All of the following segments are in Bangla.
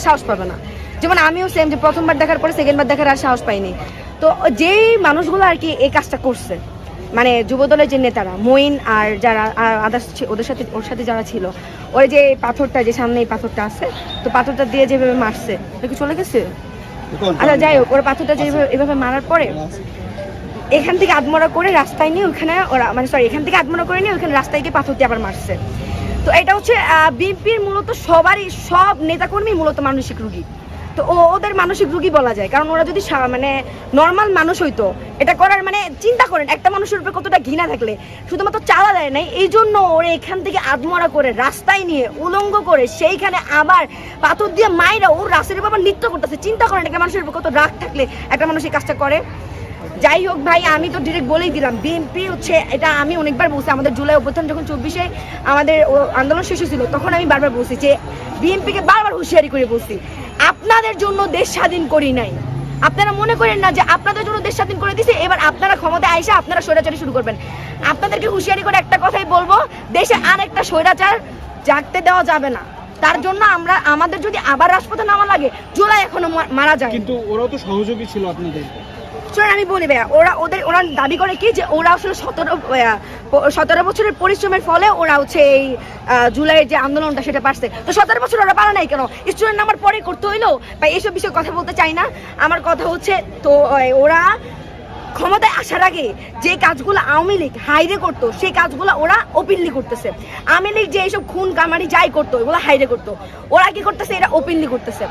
সাহস পাবে না। যেমন আমিও সেম, যে প্রথমবার দেখার পরে সেকেন্ডবার দেখার আর সাহস পাইনি। তো যেই মানুষগুলো আর কি এই কাজটা করছে, মানে যুবদলের যে নেতারা মঈন আর যারা আদার্স ওর সাথে যারা ছিল, ওই যে পাথরটা, যে সামনে এই পাথরটা আছে, তো পাথরটা দিয়ে যেভাবে মারছে, এটা কি চলে গেছে? আচ্ছা যাই হোক, ওরা পাথরটা যেভাবে এভাবে মারার পরে এখান থেকে আদমরা করে রাস্তায় নিয়ে ওখানে ওরা, মানে সরি, এখান থেকে আদমরা করে নিয়ে ওখানে রাস্তায় গিয়ে পাথর দিয়ে আবার মারছে। তো এটা হচ্ছে বিএনপির মূলত সব নেতাকর্মী মূলত মানসিক রোগী। তো ওদের মানসিক রোগী বলা যায়, কারণ ওরা যদি মানে নর্মাল মানুষ হইতো, এটা করার মানে চিন্তা করেন একটা মানুষের উপরে কতটা ঘৃণা থাকলে, শুধুমাত্র চালা দেয় নাই, এই জন্য ওরা এখান থেকে আদমরা করে রাস্তায় নিয়ে উলঙ্গ করে সেইখানে আবার পাথর দিয়ে মাইরা ওর রাস্তার উপর নৃত্য করতেছে। চিন্তা করেন একটা মানুষের উপর কত রাগ থাকলে একটা মানুষ এই কাজটা করে। যাই হোক ভাই, আমি তো ডিরেক্ট বলেই দিলাম, বিএনপি হচ্ছে, এটা আমি অনেকবার বলছি, আমাদের জুলাই অভ্যুত্থান যখন 24-এ আমাদের আন্দোলন শেষ হয়েছিল, তখন আমি বারবার বলছি যে বিএনপিকে বারবার হুঁশিয়ারি করে বলছি, আপনাদের জন্য দেশ স্বাধীন করি নাই। আপনারা মনে করেন না যে আপনাদের জন্য দেশ স্বাধীন করে দিছে, এবার আপনারা ক্ষমতায় আইসা আপনারা স্বৈরাচারী শুরু করবেন। আপনাদেরকে হুঁশিয়ারি করে একটা কথাই বলবো, দেশে আর একটা স্বৈরাচার জাগতে দেওয়া যাবে না। তার জন্য আমাদের যদি আবার রাজপথে নামা লাগে, জুলাই এখনো মারা যায়। কিন্তু ওরাও তো সহযোগী ছিল আপনাদের। আমি বলি ভাইয়া, ওরা দাবি করে কি যে ওরা আসলে 17 বছরের পরিশ্রমের ফলে ওরা হচ্ছে এই জুলাইয়ের যে আন্দোলনটা সেটা পারছে। তো 17 বছর ওরা পারে নাই কেন? স্টুডেন্ট নাম্বার পরে করতে হইলো বা এইসব বিষয়ে কথা বলতে চাই না। আমার কথা হচ্ছে, তো ওরা ক্ষমতায় আসার আগে যে কাজগুলো আওয়ামী লীগ হাইরে করতো, সেই কাজগুলো ওরা ওপেনলি করতেছে। আওয়ামী লীগ যে এইসব খুন কামারি যাই করতো, এগুলো হাইরে করতো, ওরা কি করতেছে? এটা ওপেনলি করতেছে।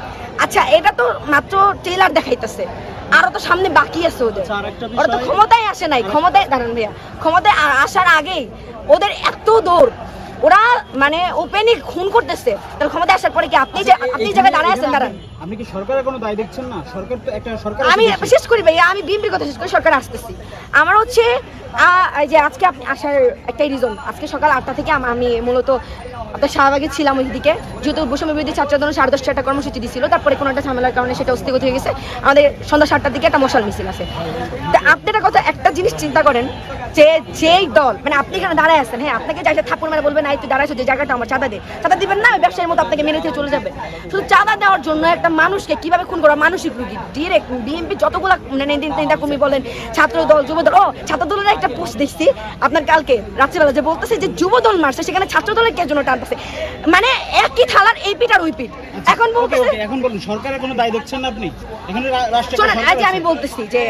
আচ্ছা, এটা তো মাত্র ট্রেলার দেখাইতেছে, আরো তো সামনে বাকি আছে ওদের। ওরা তো ক্ষমতায় আসে নাই, ক্ষমতায় দাঁড়ান ভাইয়া, ক্ষমতায় আসার আগেই ওদের এত দৌড়, ওরা মানে ওপেনলি খুন করতেছে। তাহলে ক্ষমতায় আসার পরে কি আপনি জায়গায় দাঁড়ায় আছেন? দাঁড়ান, আপনি কি সরকারের কোনো দায় দেখছেন না? সরকার তো একটা সরকার। আমি শেষ করি ভাইয়া, আমি বিএনপির কথা শেষ করি, সরকার আসতেছি। আমার হচ্ছে যে আজকে আপনি আসার একটাই রিজন, আজকে সকাল 8টা থেকে আমি মূলত আপনার শাহবাগে ছিলাম ওই দিকে, যেহেতু বৈষম্য বিরোধী ছাত্র আন্দোলন 10:30 একটা কর্মসূচি দিছিল, তারপরে কোনো একটা ঝামেলার কারণে সেটা স্থগিত হয়ে গেছে। আমাদের সন্ধ্যা 7টার দিকে একটা মশাল মিছিল আছে। তা আপনি একটা জিনিস চিন্তা করেন, যে যেই দল, মানে আপনি এখানে দাঁড়ায় আছেন, হ্যাঁ, আপনাকে যাইতে থাপ্পড় মেরে বলবে না তুই দাঁড়াইছো যে জায়গাটা আমার, চাঁদা দে, চাঁদা দিবেন না, ব্যবসায়ীর মতো আপনাকে মেরে দিয়ে চলে যাবে। শুধু চাঁদা দেওয়ার জন্য একটা মানুষকে কিভাবে খুন করা, মানসিক রোগী। ডিরেক্ট বিএনপি যতগুলা নেতা কর্মী বলেন, ছাত্র দল, যুব দল, ছাত্র দলের একটা পোস্ট দেখছি আপনার কালকে রাত্রিবেলা, যে বলতেছে যে যুব দল মারছে, সেখানে ছাত্র দলের কে জন্য টানতেছে, মানে একই থালার এই পিঠ আর ওই পিঠ। এখন বলতেছে, এখন বলুন, সরকারের কোনো দায় দেখছেন না আপনি? এখানে রাষ্ট্র, আমি বলতেছি যে